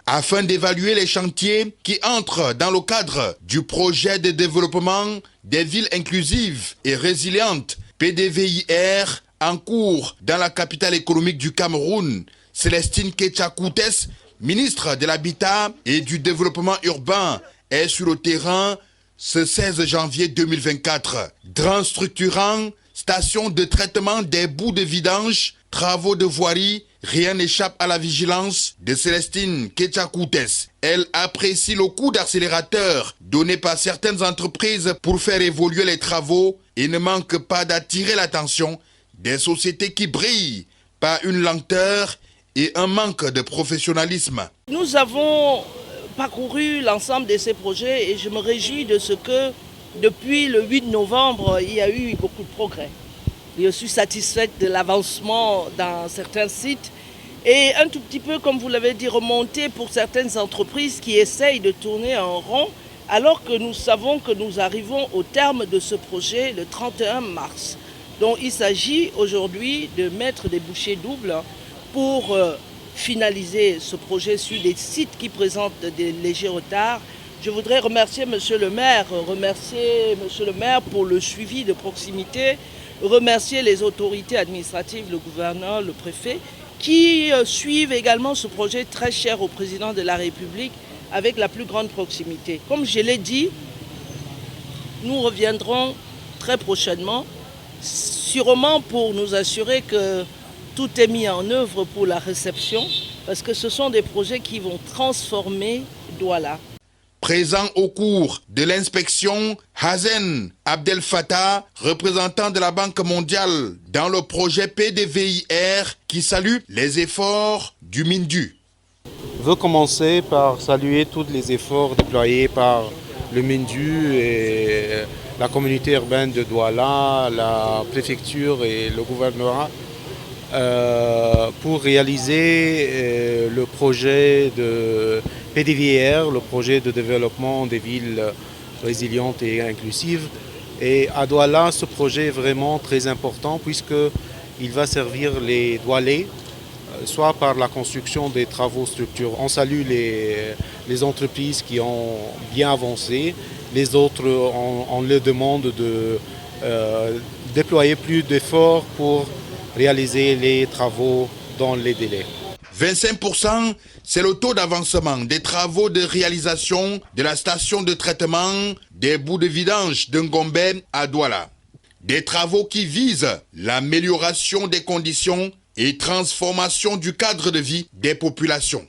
afin d'évaluer les chantiers qui entrent dans le cadre du projet de développement des villes inclusives et résilientes PDVIR en cours dans la capitale économique du Cameroun. Célestine Ketcha-Koutes, ministre de l'Habitat et du Développement urbain, est sur le terrain ce 16 janvier 2024. Drain structurant, station de traitement des boues de vidange, travaux de voirie, rien n'échappe à la vigilance de Célestine Ketcha-Koutes. Elle apprécie le coup d'accélérateur donné par certaines entreprises pour faire évoluer les travaux et ne manque pas d'attirer l'attention des sociétés qui brillent par une lenteur et un manque de professionnalisme. Nous avons parcouru l'ensemble de ces projets et je me réjouis de ce que depuis le 8 novembre, il y a eu beaucoup de progrès. Je suis satisfaite de l'avancement dans certains sites et un tout petit peu, comme vous l'avez dit, remonter pour certaines entreprises qui essayent de tourner en rond alors que nous savons que nous arrivons au terme de ce projet le 31 mars. Donc il s'agit aujourd'hui de mettre des bouchées doubles pour finaliser ce projet sur des sites qui présentent des légers retards. Je voudrais remercier Monsieur le maire pour le suivi de proximité, remercier les autorités administratives, le gouverneur, le préfet, qui suivent également ce projet très cher au président de la République avec la plus grande proximité. Comme je l'ai dit, nous reviendrons très prochainement, sûrement pour nous assurer que tout est mis en œuvre pour la réception, parce que ce sont des projets qui vont transformer Douala. Présent au cours de l'inspection, Hazen Abdel Fattah, représentant de la Banque mondiale dans le projet PDVIR, qui salue les efforts du MINDU. Je veux commencer par saluer tous les efforts déployés par le MINDU et la communauté urbaine de Douala, la préfecture et le gouvernorat pour réaliser le projet de PDVIR, le projet de développement des villes résilientes et inclusives. Et à Douala, ce projet est vraiment très important puisqu'il va servir les Doualais, soit par la construction des travaux structurants. On salue les entreprises qui ont bien avancé. Les autres, on leur demande de déployer plus d'efforts pour réaliser les travaux dans les délais. 25%, c'est le taux d'avancement des travaux de réalisation de la station de traitement des boues de vidange de Ngombe à Douala. Des travaux qui visent l'amélioration des conditions et transformation du cadre de vie des populations.